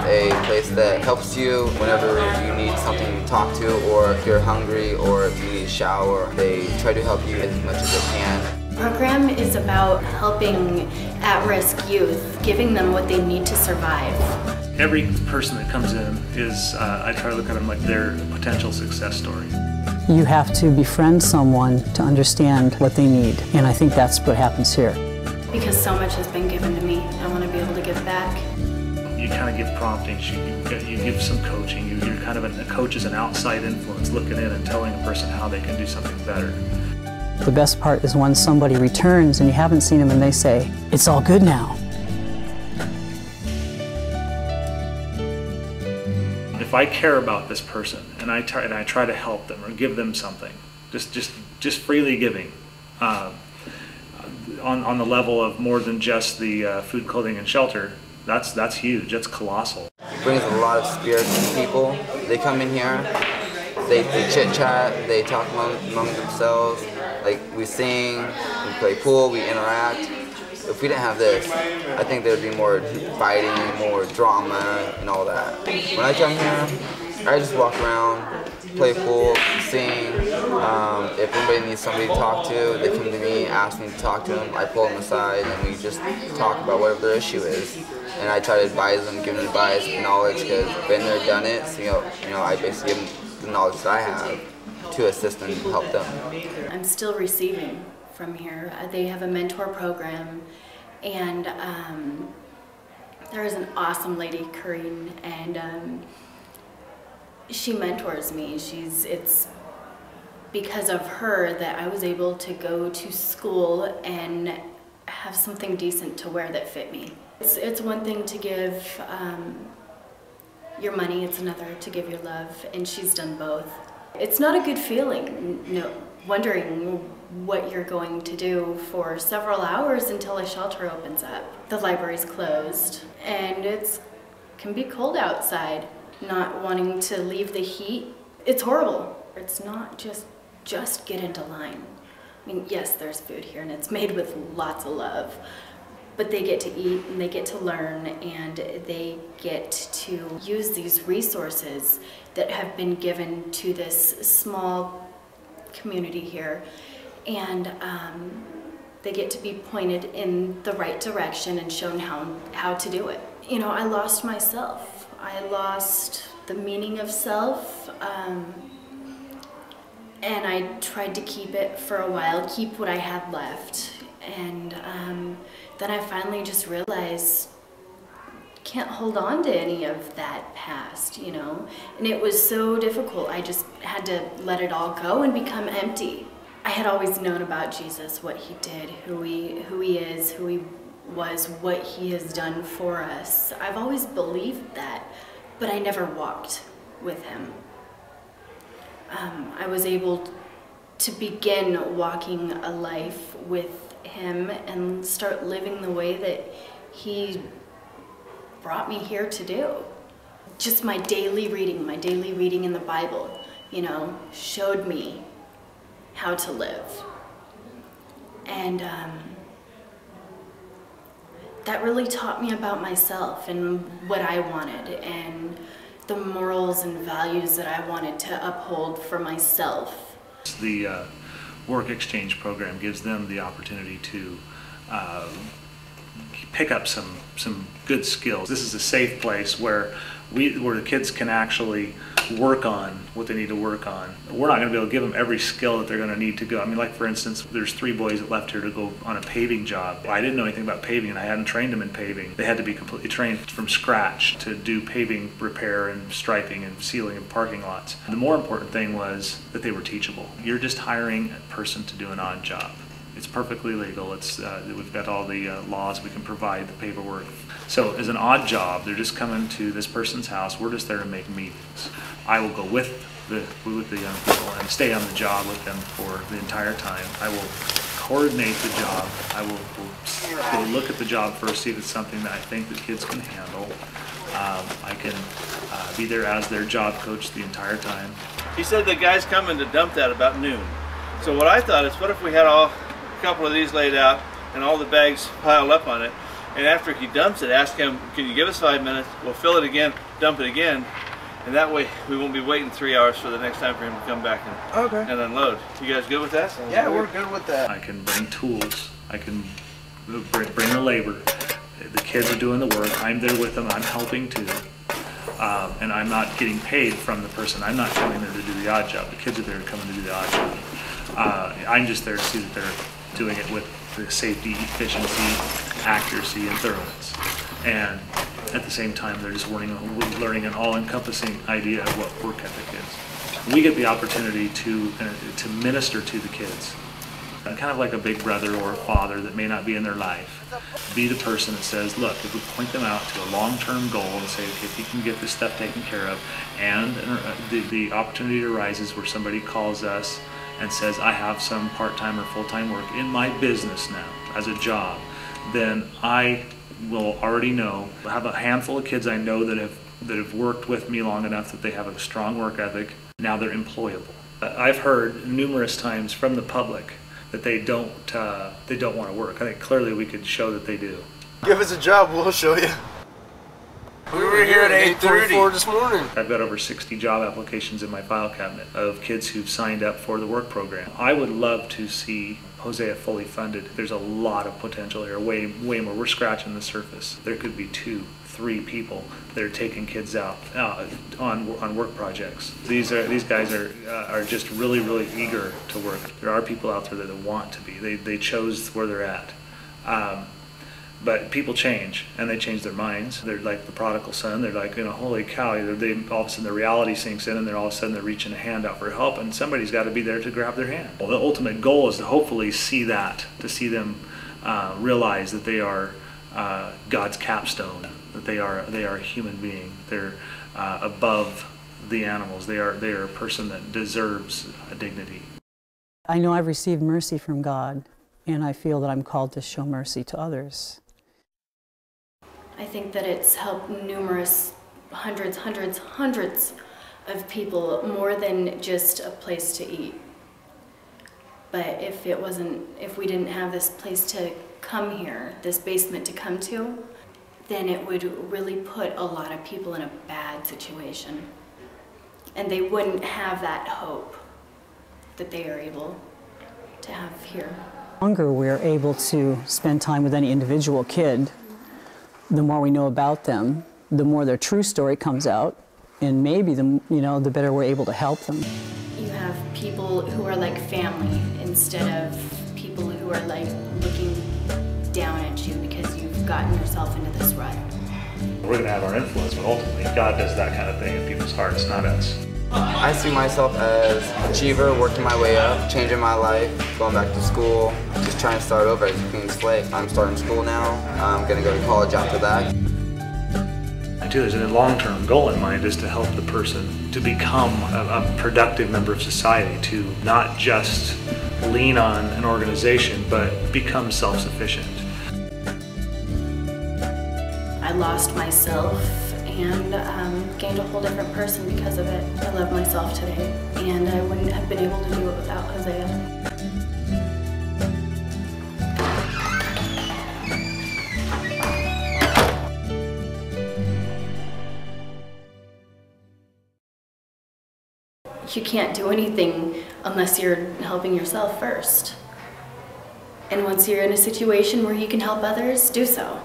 a place that helps you whenever you need something to talk to, or if you're hungry, or if you need a shower. They try to help you as much as they can. The program is about helping at-risk youth, giving them what they need to survive. Every person that comes in is, I try to look at them like their potential success story. You have to befriend someone to understand what they need, and I think that's what happens here. Because so much has been given to me, I want to be able to give back. You kind of give promptings, you give some coaching. You're kind of a coach is an outside influence looking in and telling a person how they can do something better. The best part is when somebody returns and you haven't seen them and they say, "It's all good now." If I care about this person and I try to help them or give them something, just freely giving, on the level of more than just the food, clothing, and shelter, that's huge. That's colossal. It brings a lot of spirit to people. They come in here, they chit chat, they talk among themselves. Like, we sing, we play pool, we interact. If we didn't have this, I think there would be more fighting, more drama, and all that. When I come here, I just walk around, play pool, sing. If anybody needs somebody to talk to, they come to me, ask me to talk to them. I pull them aside, and we just talk about whatever their issue is. And I try to advise them, give them advice, knowledge, because I've been there, done it. So, I basically give them the knowledge that I have to assist and help them. I'm still receiving from here. They have a mentor program, and there is an awesome lady, Corinne, and she mentors me. It's because of her that I was able to go to school and have something decent to wear that fit me. It's one thing to give your money, it's another to give your love, and she's done both. It's not a good feeling, wondering what you're going to do for several hours until a shelter opens up. The library's closed, and it can be cold outside. Not wanting to leave the heat, it's horrible. It's not just get into line. I mean, yes, there's food here, and it's made with lots of love, but they get to eat, and they get to learn, and they get to use these resources that have been given to this small community here, and they get to be pointed in the right direction and shown how to do it. I lost myself. I lost the meaning of self, and I tried to keep it for a while, keep what I had left, and then I finally just realized can't hold on to any of that past, and it was so difficult. I just had to let it all go and become empty. I had always known about Jesus, what he did, who he is, who he was, what he has done for us. I've always believed that, but I never walked with him. I was able to begin walking a life with him and start living the way that he brought me here to do. Just my daily reading in the Bible, showed me how to live. And that really taught me about myself and what I wanted and the morals and values that I wanted to uphold for myself. The work exchange program gives them the opportunity to pick up some good skills. This is a safe place where the kids can actually work on what they need to work on. We're not going to be able to give them every skill that they're going to need to go. I mean, like for instance, there's 3 boys that left here to go on a paving job. I didn't know anything about paving, and I hadn't trained them in paving. They had to be completely trained from scratch to do paving repair and striping and sealing of parking lots. The more important thing was that they were teachable. You're just hiring a person to do an odd job. It's perfectly legal. We've got all the laws. We can provide the paperwork. So as an odd job, they're just coming to this person's house. We're just there to make meetings. I will go with the young people and stay on the job with them for the entire time. I will coordinate the job. I will look at the job first, see if it's something that I think the kids can handle. I can be there as their job coach the entire time. He said the guy's coming to dump that about noon. So what I thought is, what if we had a couple of these laid out and all the bags piled up on it, And after he dumps it, ask him, can you give us 5 minutes? We'll fill it again, dump it again, and that way we won't be waiting 3 hours for the next time for him to come back and unload. You guys good with that? Yeah, we're good with that. I can bring tools. I can bring the labor. The kids are doing the work. I'm there with them. I'm helping too. And I'm not getting paid from the person. I'm not coming there to do the odd job. The kids are there coming to do the odd job. I'm just there to see that they're doing it with the safety, efficiency, accuracy, and thoroughness. And at the same time, they're just learning an all-encompassing idea of what work ethic is. We get the opportunity to minister to the kids. Kind of like a big brother or a father that may not be in their life. Be the person that says, look, if we point them out to a long-term goal and say, okay, if you can get this stuff taken care of, and the opportunity arises where somebody calls us and says, I have some part-time or full-time work in my business now as a job, then I will already know. I have a handful of kids I know that have worked with me long enough that they have a strong work ethic. Now they're employable. I've heard numerous times from the public that they don't want to work. I think clearly we could show that they do. Give us a job, we'll show you. We were here at 8:30 this morning. I've got over 60 job applications in my file cabinet of kids who've signed up for the work program. I would love to see Hosea fully funded. There's a lot of potential here, way more. We're scratching the surface. There could be 2, 3 people that are taking kids out on work projects. These guys are just really eager to work. There are people out there that want to be. They chose where they're at. But people change, and they change their minds. They're like the prodigal son. They're like, holy cow! All of a sudden the reality sinks in, and then all of a sudden they're reaching a hand out for help, and somebody's got to be there to grab their hand. Well, the ultimate goal is to hopefully see that, to see them realize that they are God's capstone, that they are a human being. They're above the animals. They are a person that deserves a dignity. I know I've received mercy from God, and I feel that I'm called to show mercy to others. I think that it's helped numerous, hundreds of people, more than just a place to eat. But if we didn't have this place to come here, this basement to come to, then it would really put a lot of people in a bad situation. And they wouldn't have that hope that they are able to have here. The longer we're able to spend time with any individual kid, the more we know about them, the more their true story comes out, and maybe the better we're able to help them. You have people who are like family instead of people who are like looking down at you because you've gotten yourself into this rut. We're going to have our influence, but ultimately God does that kind of thing in people's hearts, not us. I see myself as an achiever, working my way up, changing my life, going back to school, just trying to start over as a clean slate. I'm starting school now. I'm going to go to college after that. There's a long-term goal in mind is to help the person to become a productive member of society, to not just lean on an organization, but become self-sufficient. I lost myself and gained a whole different person because of it. I love myself today, and I wouldn't have been able to do it without Hosea. You can't do anything unless you're helping yourself first. And once you're in a situation where you can help others, do so.